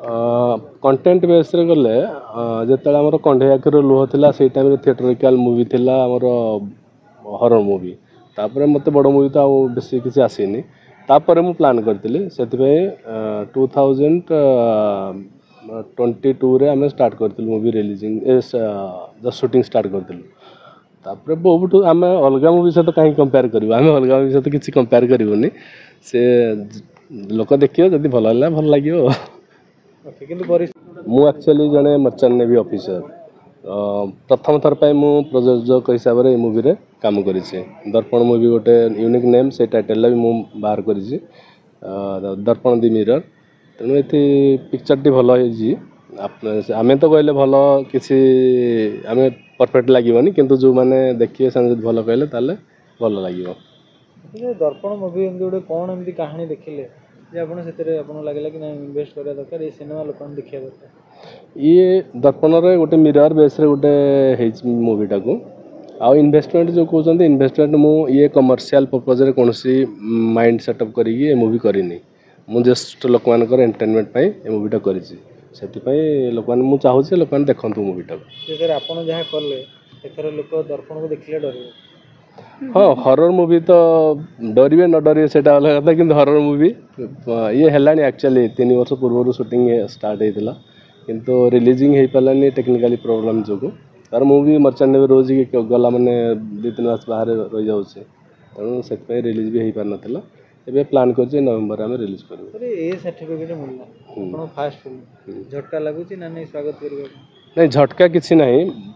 Content base रे गले जिते आमर कंढे आखिर लुह था से टाइम थिएटरिकल मूवी थिला आमर हरर मूवी तापर मत बड़ मूवी तो आउ बेसी किसी आसीनी तापर मु प्लान करती से 2022 रे आम स्टार्ट करथिलु movie releasing just shooting start करथिलु तापर बहुत आम अलग मूवी सहित कहीं कंपेयर करूँ आम अलग मूवी सहित किसी कंपेयर करूनी से लोक देखिए जदि भल भल लगे मु एक्चुअली जड़े मर्चेंट नेवी ऑफिसर प्रथम थर पर मु प्रयोजक हिसाब से मूवी रे काम करिछि दर्पण मूवी गोटे यूनिक नेम से टाइटल भी मु बाहर करिछि दर्पण दि मिरर तेणु ये पिक्चर टी भल आम तो कहले भल किसी आम परफेक्ट लगे किंतु जो मैंने देखिए से भल कहले ताले भल लगे दर्पण मूवी एमती गोटे कौन एमती कहानी देखिले जे आपन सेतरे आपन लागला कि ना इन्वेस्ट करिया दरकार ए सिनेमा लोकन देखिया दरकार ये दर्पण रे गोटे मिरर बेस रे गोटे हेच मूवीटा को आ इन्वेस्टमेंट जो कहते इन्वेस्टमेंट मु ये कमर्शियल पर्पज रे कोनसी माइंड सेटअप करी ये मूवी करिनी मु जस्ट लोक मानकर एंटरटेनमेंट पाई ए मूवीटा करिछि सेति पाई लोक मान मु चाहूछि लोक मान देखंतु मूवीटा सर आपन जहा करले एथर लोक दर्पण को देखले डरबे हाँ हरर मूवी तो डरवे न डरवे से अलग कथा कि हरर मूवी ये है एक्चुअली 3 वर्ष पूर्व शूटिंग स्टार्ट होता किंतु रिलीजिंग हो पारानी टेक्निकली प्रोब्लेम जो तार मूवी मर्चेंट नेवी रोज गला मैंने 2-3 मास बाहर रही जाऊे तेणु से रिलीज भी हो पार नाला ए प्लान कर नवेम्बर आम रिलीज कर सर्टिफिकेट मिलला फास्ट फिल्म झटका लगुच ना नहीं स्वागत कर नहीं झटका किसी ना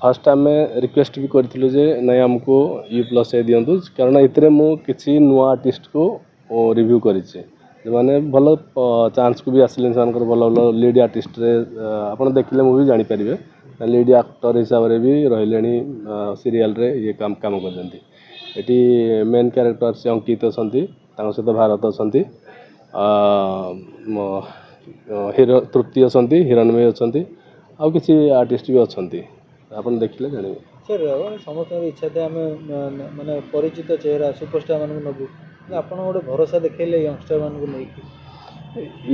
फास्ट आम रिक्वेस्ट भी करूँ जे नहीं आमको U+ दिंतु कारण ये मुझे नुआ आर्टिस्ट को रिव्यू कर मैंने भल चांस को भी आसिले भल भल लीड आर्टिस्ट आप देखिले मूवी जानीपर लीड एक्टर हिसाब से भी रही सीरियल रे ये काम करती मेन कैरेक्टर से अंकित अच्छा सहित भारत अच्छा हिरो तृप्ति अच्छा हिरणमयी अच्छा आउ किसी आर्टिस्ट भी अच्छा आप देखिले जाने सर समस्त इच्छा थे आम माने परिचित चेहरा सुपरस्टार मान नबू आप गोटे भरोसा देखले यंगस्टर मान नहीं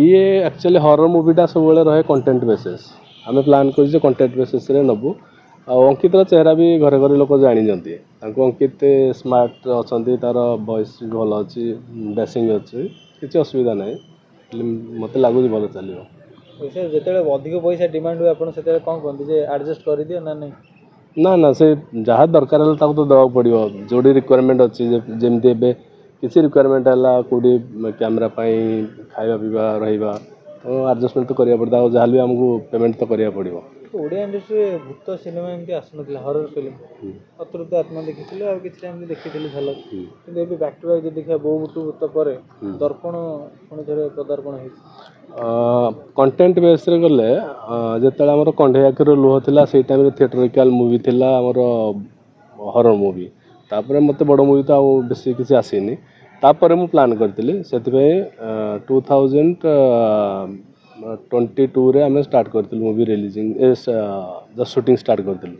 ये एक्चुअली हरर मूवीटा सब रहे कंटेंट बेसिस आम प्लान कर कंटेंट बेसिस रे नबू अंकित चेहरा भी घरे घरे लोक जानी अंकित स्मार्ट अच्छा तार वॉइस भी भल अच्छी ड्रेसिंग अच्छी किसी असुविधा ना मत लगुच भल चलो सर जिते अधिक पैसा डिमांड हुए आप कौन कहते हैं एडजस्ट कर दियो ना नहीं ना ना से जहाँ दरकार है तो देवा पड़ो जो रिक्वायरमेंट अच्छी जमी किसी रिक्वायरमेंट है कौटी कैमेरा खाଇବା पीवा रहा तो एडजस्टमेंट तो करा पड़ता जहाँ भी आमको पेमेंट तो करा पड़ो ओडिया इंडस्ट्री भूत सिनेमा एमती आसना हरर फिल्म अतृप्त आत्मा देखी किसी देखी झलक कि बैक टू बैक देखा बो बुटू भूत पर दर्पण पुणी थे पदार्पण कंटेंट बेस रे गले जिते आमर कंढे आखिर लुह था से टाइम थिएटरिकल मूवी थिला आमर हरर मूवी तापर मत बड़ मूवी तो आउ बेसी किसी आसीनी तापर मु प्लान करती से 2022 रे आम स्टार्ट करथिलु movie releasing just shooting start करथिलु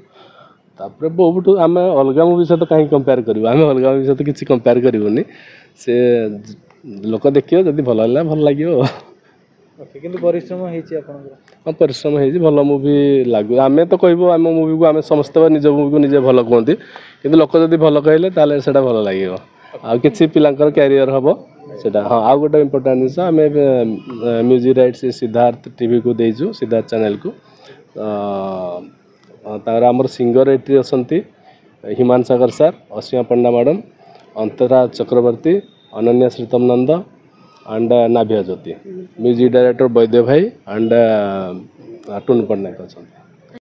तापर बहुत आम अलग मूवी सहित कहीं कंपेयर करूँ आम अलग मूवी सहित किसी कंपेयर करूनी से लोक देखिए जदि भल भल लगे परिश्रम हाँ परिश्रम हो भल मूवी लगू आम तो कहूँ आम मूवी को आम समस्त निज मूवी को निजे भल कहते कि लोक जब भल कहले से भल लगे आ किसी पिलांकर कैरियर हम सेटा हाँ आउ गोटे इम्पोर्टाट जिस आम म्यूजिक राइट्स सिद्धार्थ टीवी को देचु सिद्धार्थ चैनल को तार आमर सिंगर एट्री अच्छा Humane Sagar sir Asima Panda madam Antara Chakraborty Ananya Sritam Nanda and नाभिया ज्योति म्यूजिक डायरेक्टर वैद्य भाई एंड टुन पट्टनायक अच्छा।